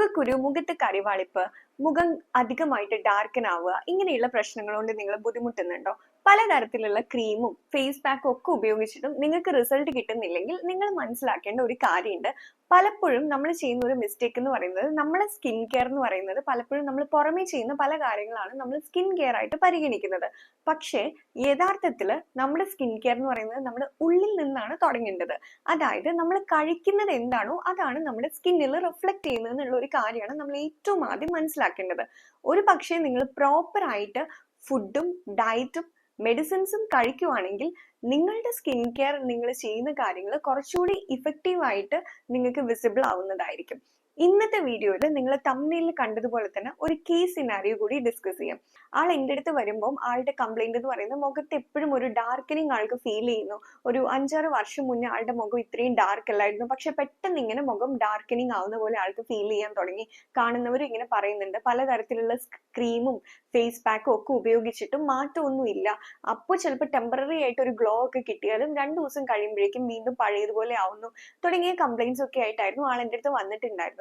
മുഖക്കുരു, മുഖത്ത് കരിവാളിപ്പ്, മുഖം അധികമായിട്ട് ഡാർക്കൻ ആവുക, ഇങ്ങനെയുള്ള പ്രശ്നങ്ങൾ കൊണ്ട് നിങ്ങൾ ബുദ്ധിമുട്ടുന്നുണ്ടോ? പലതരത്തിലുള്ള ക്രീമും ഫേസ് പാക്കും ഒക്കെ ഉപയോഗിച്ചിട്ടും നിങ്ങൾക്ക് റിസൾട്ട് കിട്ടുന്നില്ലെങ്കിൽ നിങ്ങൾ മനസ്സിലാക്കേണ്ട ഒരു കാര്യമുണ്ട്. പലപ്പോഴും നമ്മൾ ചെയ്യുന്ന ഒരു മിസ്റ്റേക്ക് എന്ന് പറയുന്നത്, നമ്മളെ സ്കിൻ കെയർ എന്ന് പറയുന്നത് പലപ്പോഴും നമ്മൾ പുറമേ ചെയ്യുന്ന പല കാര്യങ്ങളാണ് നമ്മൾ സ്കിൻ കെയർ ആയിട്ട് പരിഗണിക്കുന്നത്. പക്ഷേ യഥാർത്ഥത്തിൽ നമ്മുടെ സ്കിൻ കെയർ എന്ന് പറയുന്നത് നമ്മുടെ ഉള്ളിൽ നിന്നാണ് തുടങ്ങേണ്ടത്. അതായത് നമ്മൾ കഴിക്കുന്നത് എന്താണോ അതാണ് നമ്മുടെ സ്കിന്നിൽ റിഫ്ലക്ട് ചെയ്യുന്നത് എന്നുള്ള ഒരു കാര്യമാണ് നമ്മൾ ഏറ്റവും ആദ്യം മനസ്സിലാക്കേണ്ടത്. ഒരു പക്ഷേ നിങ്ങൾ പ്രോപ്പർ ആയിട്ട് ഫുഡും ഡയറ്റും മെഡിസിൻസും കഴിക്കുവാണെങ്കിൽ നിങ്ങളുടെ സ്കിൻ കെയർ നിങ്ങൾ ചെയ്യുന്ന കാര്യങ്ങൾ കുറച്ചുകൂടി ഇഫക്റ്റീവ് ആയിട്ട് നിങ്ങൾക്ക് വിസിബിൾ ആവുന്നതായിരിക്കും. ഇന്നത്തെ വീഡിയോയിൽ നിങ്ങൾ തംബ്നെയിലിൽ കണ്ടതുപോലെ തന്നെ ഒരു കേസ് സിനാരിയോ കൂടി ഡിസ്കസ് ചെയ്യാം. ആൾ എൻ്റെ അടുത്ത് വരുമ്പോൾ ആളുടെ കംപ്ലൈന്റ് എന്ന് പറയുന്നത് മുഖത്ത് എപ്പോഴും ഒരു ഡാർക്കനിങ് ആൾക്ക് ഫീൽ ചെയ്യുന്നു. ഒരു 5-6 വർഷം മുന്നേ ആളുടെ മുഖം ഇത്രയും ഡാർക്ക് അല്ലായിരുന്നു, പക്ഷെ പെട്ടെന്ന് ഇങ്ങനെ മുഖം ഡാർക്കനിങ് ആവുന്ന പോലെ ആൾക്ക് ഫീൽ ചെയ്യാൻ തുടങ്ങി. കാണുന്നവർ ഇങ്ങനെ പറയുന്നുണ്ട്, പലതരത്തിലുള്ള ക്രീമും ഫേസ് പാക്കും ഒക്കെ ഉപയോഗിച്ചിട്ടും മാറ്റമൊന്നും ഇല്ല. അപ്പോൾ ചിലപ്പോൾ ടെമ്പററി ആയിട്ട് ഒരു ഗ്ലോ ഒക്കെ കിട്ടിയാലും 2 ദിവസം കഴിയുമ്പോഴേക്കും വീണ്ടും പഴയതുപോലെ ആവുന്നു തുടങ്ങിയ കംപ്ലൈന്റ്സ് ഒക്കെ ആയിട്ടായിരുന്നു ആൾ എൻ്റെ അടുത്ത് വന്നിട്ടുണ്ടായിരുന്നത്.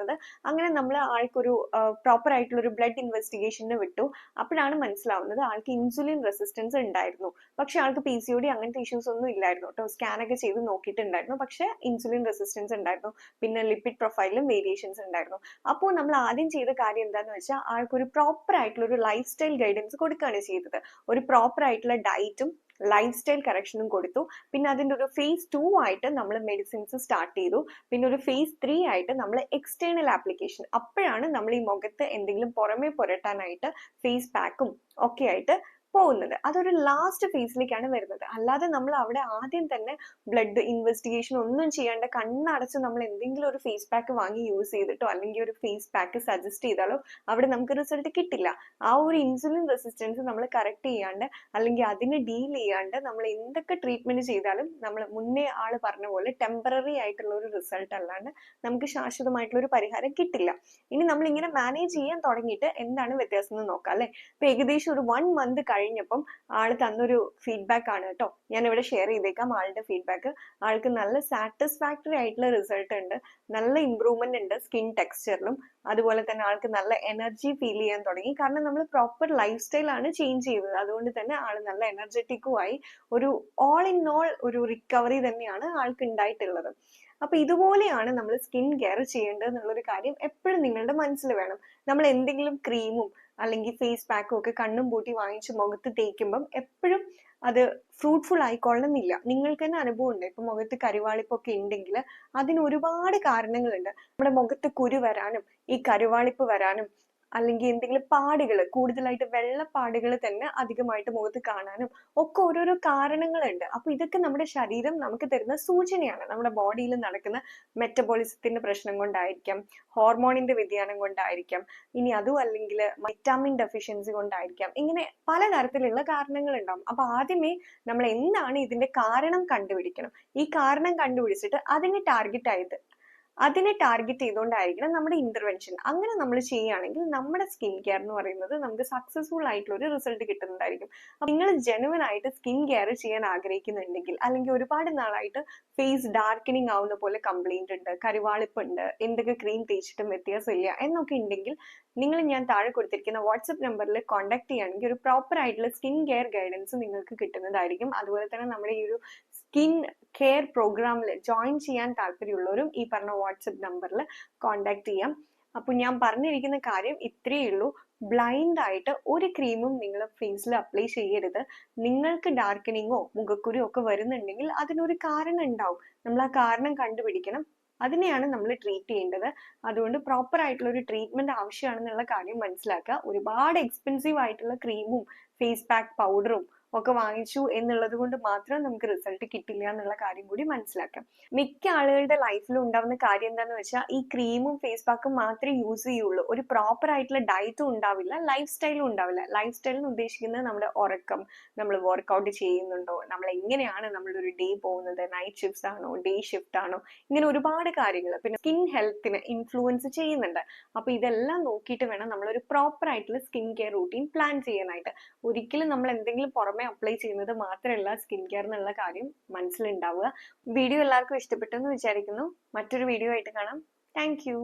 അങ്ങനെ നമ്മൾ ആൾക്കൊരു പ്രോപ്പർ ആയിട്ടുള്ള ഒരു ബ്ലഡ് ഇൻവെസ്റ്റിഗേഷന് വിട്ടു. അപ്പോഴാണ് മനസ്സിലാവുന്നത് ആൾക്ക് ഇൻസുലിൻ റെസിസ്റ്റൻസ് ഉണ്ടായിരുന്നു. പക്ഷെ ആൾക്ക് PCOD അങ്ങനത്തെ ഇഷ്യൂസ് ഒന്നും ഇല്ലായിരുന്നു കേട്ടോ. സ്കാൻ ഒക്കെ ചെയ്ത് നോക്കിയിട്ടുണ്ടായിരുന്നു, പക്ഷെ ഇൻസുലിൻ റെസിസ്റ്റൻസ് ഉണ്ടായിരുന്നു. പിന്നെ ലിപ്പിഡ് പ്രൊഫൈലിലും വേരിയേഷൻസ് ഉണ്ടായിരുന്നു. അപ്പോൾ നമ്മൾ ആദ്യം ചെയ്ത കാര്യം എന്താണെന്ന് വെച്ചാൽ ആൾക്കൊരു പ്രോപ്പർ ആയിട്ടുള്ള ഒരു ലൈഫ് സ്റ്റൈൽ ഗൈഡൻസ് കൊടുക്കുകയാണ് ചെയ്തത്. ഒരു പ്രോപ്പർ ആയിട്ടുള്ള ഡയറ്റും ലൈഫ് സ്റ്റൈൽ കറക്ഷനും കൊടുത്തു. പിന്നെ അതിൻ്റെ ഒരു phase 2 ആയിട്ട് നമ്മൾ മെഡിസിൻസ് സ്റ്റാർട്ട് ചെയ്തു. പിന്നെ ഒരു phase 3 ആയിട്ട് നമ്മൾ എക്സ്റ്റേണൽ ആപ്ലിക്കേഷൻ, അപ്പോഴാണ് നമ്മൾ ഈ മുഖത്ത് എന്തെങ്കിലും പുറമെ പുരട്ടാനായിട്ട് ഫേസ് പാക്കും ഒക്കെ ആയിട്ട് പോകുന്നത്. അതൊരു ലാസ്റ്റ് ഫേസിലേക്കാണ് വരുന്നത്. അല്ലാതെ നമ്മൾ അവിടെ ആദ്യം തന്നെ ബ്ലഡ് ഇൻവെസ്റ്റിഗേഷൻ ഒന്നും ചെയ്യാണ്ട് കണ്ണടച്ച് നമ്മൾ എന്തെങ്കിലും ഒരു ഫേസ് പാക്ക് വാങ്ങി യൂസ് ചെയ്തിട്ടോ അല്ലെങ്കിൽ ഒരു ഫേസ് പാക്ക് സജസ്റ്റ് ചെയ്താലോ അവിടെ നമുക്ക് റിസൾട്ട് കിട്ടില്ല. ആ ഒരു ഇൻസുലിൻ റെസിസ്റ്റൻസ് നമ്മൾ കറക്റ്റ് ചെയ്യാണ്ട് അല്ലെങ്കിൽ അതിനെ ഡീൽ ചെയ്യാണ്ട് നമ്മൾ എന്തൊക്കെ ട്രീറ്റ്മെന്റ് ചെയ്താലും നമ്മൾ മുന്നേ ആള് പറഞ്ഞ പോലെ ടെമ്പററി ആയിട്ടുള്ള ഒരു റിസൾട്ട് അല്ലാണ്ട് നമുക്ക് ശാശ്വതമായിട്ടുള്ള ഒരു പരിഹാരം കിട്ടില്ല. ഇനി നമ്മൾ ഇങ്ങനെ മാനേജ് ചെയ്യാൻ തുടങ്ങിയിട്ട് എന്താണ് വ്യത്യാസം എന്ന് നോക്കാം അല്ലെ. ഇപ്പൊ ഏകദേശം ഒരു 1 മന്ത് കഴിഞ്ഞപ്പം ആള് തന്നൊരു ഫീഡ്ബാക്ക് ആണ് കേട്ടോ, ഞാൻ ഇവിടെ ഷെയർ ചെയ്തേക്കാം. ആളുടെ ഫീഡ്ബാക്ക്, ആൾക്ക് നല്ല സാറ്റിസ്ഫാക്ടറി ആയിട്ടുള്ള റിസൾട്ട് ഉണ്ട്, നല്ല ഇമ്പ്രൂവ്മെന്റ് ഉണ്ട് സ്കിൻ ടെക്സ്ചറിലും. അതുപോലെ തന്നെ ആൾക്ക് നല്ല എനർജി ഫീൽ ചെയ്യാൻ തുടങ്ങി. കാരണം നമ്മൾ പ്രോപ്പർ ലൈഫ് സ്റ്റൈൽ ആണ് ചേഞ്ച് ചെയ്തത്. അതുകൊണ്ട് തന്നെ ആള് നല്ല എനർജറ്റിക്കും ആയി. ഒരു ഓൾ ഇൻ ഓൾ ഒരു റിക്കവറി തന്നെയാണ് ആൾക്ക് ഉണ്ടായിട്ടുള്ളത്. അപ്പൊ ഇതുപോലെയാണ് നമ്മൾ സ്കിൻ കെയർ ചെയ്യേണ്ടത് എന്നുള്ളൊരു കാര്യം എപ്പോഴും നിങ്ങളുടെ മനസ്സിൽ വേണം. നമ്മൾ എന്തെങ്കിലും ക്രീമും അല്ലെങ്കിൽ ഫേസ് പാക്കും ഒക്കെ കണ്ണും പൂട്ടി വാങ്ങിച്ച് മുഖത്ത് തേക്കുമ്പം എപ്പോഴും അത് ഫ്രൂട്ട്ഫുൾ ആയിക്കൊള്ളണമെന്നില്ല. നിങ്ങൾക്ക് തന്നെ അനുഭവം ഉണ്ട്. ഇപ്പൊ മുഖത്ത് കരിവാളിപ്പൊക്കെ ഉണ്ടെങ്കിൽ അതിന് ഒരുപാട് കാരണങ്ങളുണ്ട്. നമ്മുടെ മുഖത്ത് കുരു വരാനും ഈ കരിവാളിപ്പ് വരാനും അല്ലെങ്കിൽ എന്തെങ്കിലും പാടുകൾ, കൂടുതലായിട്ട് വെള്ളപ്പാടുകൾ തന്നെ അധികമായിട്ട് മുഖത്ത് കാണാനും ഒക്കെ ഓരോരോ കാരണങ്ങളുണ്ട്. അപ്പൊ ഇതൊക്കെ നമ്മുടെ ശരീരം നമുക്ക് തരുന്ന സൂചനയാണ്. നമ്മുടെ ബോഡിയിൽ നടക്കുന്ന മെറ്റബോളിസത്തിന്റെ പ്രശ്നം കൊണ്ടായിരിക്കാം, ഹോർമോണിന്റെ വ്യതിയാനം കൊണ്ടായിരിക്കാം, ഇനി അതും അല്ലെങ്കിൽ വിറ്റാമിൻ ഡെഫിഷ്യൻസി കൊണ്ടായിരിക്കാം. ഇങ്ങനെ പലതരത്തിലുള്ള കാരണങ്ങൾ ഉണ്ടാവും. അപ്പൊ ആദ്യമേ നമ്മൾ എന്താണ് ഇതിന്റെ കാരണം കണ്ടുപിടിക്കണം. ഈ കാരണം കണ്ടുപിടിച്ചിട്ട് അതിനെ ടാർഗറ്റ് ചെയ്തുകൊണ്ടായിരിക്കണം നമ്മുടെ ഇന്റർവെൻഷൻ. അങ്ങനെ നമ്മൾ ചെയ്യുകയാണെങ്കിൽ നമ്മുടെ സ്കിൻ കെയർ എന്ന് പറയുന്നത് നമുക്ക് സക്സസ്ഫുൾ ആയിട്ടുള്ള ഒരു റിസൾട്ട് കിട്ടുന്നതായിരിക്കും. നിങ്ങൾ ജെനുവൻ ആയിട്ട് സ്കിൻ കെയർ ചെയ്യാൻ ആഗ്രഹിക്കുന്നുണ്ടെങ്കിൽ, അല്ലെങ്കിൽ ഒരുപാട് നാളായിട്ട് ഫേസ് ഡാർക്കനിങ് ആവുന്ന പോലെ കംപ്ലൈന്റ് ഉണ്ട്, കരിവാളിപ്പ് ഉണ്ട്, എന്തൊക്കെ ക്രീം തേച്ചിട്ടും വ്യത്യാസമില്ല എന്നൊക്കെ ഉണ്ടെങ്കിൽ നിങ്ങൾ ഞാൻ താഴെ കൊടുത്തിരിക്കുന്ന വാട്സപ്പ് നമ്പറിൽ കോൺടാക്ട് ചെയ്യുകയാണെങ്കിൽ ഒരു പ്രോപ്പർ ആയിട്ടുള്ള സ്കിൻ കെയർ ഗൈഡൻസ് നിങ്ങൾക്ക് കിട്ടുന്നതായിരിക്കും. അതുപോലെ തന്നെ നമ്മുടെ ഈ ഒരു സ്കിൻ കെയർ പ്രോഗ്രാമിൽ ജോയിൻ ചെയ്യാൻ താല്പര്യമുള്ളവരും ഈ പറഞ്ഞ വാട്സപ്പ് നമ്പറിൽ കോൺടാക്ട് ചെയ്യാം. അപ്പൊ ഞാൻ പറഞ്ഞിരിക്കുന്ന കാര്യം ഇത്രയേ ഉള്ളൂ. ബ്ലൈൻഡ് ആയിട്ട് ഒരു ക്രീമും നിങ്ങൾ ഫേസിൽ അപ്ലൈ ചെയ്യരുത്. നിങ്ങൾക്ക് ഡാർക്കനിങ്ങോ മുഖക്കുരു ഒക്കെ വരുന്നുണ്ടെങ്കിൽ അതിനൊരു കാരണം ഉണ്ടാവും. നമ്മൾ ആ കാരണം കണ്ടുപിടിക്കണം. അതിനെയാണ് നമ്മൾ ട്രീറ്റ് ചെയ്യേണ്ടത്. അതുകൊണ്ട് പ്രോപ്പർ ആയിട്ടുള്ള ഒരു ട്രീറ്റ്മെന്റ് ആവശ്യമാണെന്നുള്ള കാര്യം മനസ്സിലാക്കുക. ഒരുപാട് എക്സ്പെൻസീവ് ആയിട്ടുള്ള ക്രീമും ഫേസ് പാക്ക് പൗഡറും ഒക്കെ വാങ്ങിച്ചു എന്നുള്ളത് കൊണ്ട് മാത്രം നമുക്ക് റിസൾട്ട് കിട്ടില്ല എന്നുള്ള കാര്യം കൂടി മനസ്സിലാക്കാം. മിക്ക ആളുകളുടെ ലൈഫിൽ ഉണ്ടാവുന്ന കാര്യം എന്താണെന്ന് വെച്ചാൽ ഈ ക്രീമും ഫേസ് പാക്കും മാത്രമേ യൂസ് ചെയ്യുള്ളൂ. ഒരു പ്രോപ്പർ ആയിട്ടുള്ള ഡയറ്റും ഉണ്ടാവില്ല, ലൈഫ് സ്റ്റൈലും ഉണ്ടാവില്ല. ലൈഫ് സ്റ്റൈൽ എന്ന് ഉദ്ദേശിക്കുന്നത് നമ്മുടെ ഉറക്കം, നമ്മൾ വർക്ക്ഔട്ട് ചെയ്യുന്നുണ്ടോ, നമ്മൾ എങ്ങനെയാണ് നമ്മളുടെ ഒരു ഡേ പോകുന്നത്, നൈറ്റ് ഷിഫ്റ്റ് ആണോ ഡേ ഷിഫ്റ്റ് ആണോ, ഇങ്ങനെ ഒരുപാട് കാര്യങ്ങൾ. പിന്നെ സ്കിൻ ഹെൽത്തിനെ ഇൻഫ്ലുവൻസ് ചെയ്യുന്നുണ്ട്. അപ്പൊ ഇതെല്ലാം നോക്കിയിട്ട് വേണം നമ്മളൊരു പ്രോപ്പർ ആയിട്ടുള്ള സ്കിൻ കെയർ റൂട്ടീൻ പ്ലാൻ ചെയ്യാനായിട്ട്. ഒരിക്കലും നമ്മൾ എന്തെങ്കിലും പുറമെ അപ്ലൈ ചെയ്യുന്നത് മാത്രമല്ല സ്കിൻ കെയർ എന്നുള്ള കാര്യം മനസ്സിലുണ്ടാവുക. വീഡിയോ എല്ലാവർക്കും ഇഷ്ടപ്പെട്ടു എന്ന് വിചാരിക്കുന്നു. മറ്റൊരു വീഡിയോ ആയിട്ട് കാണാം. Thank you.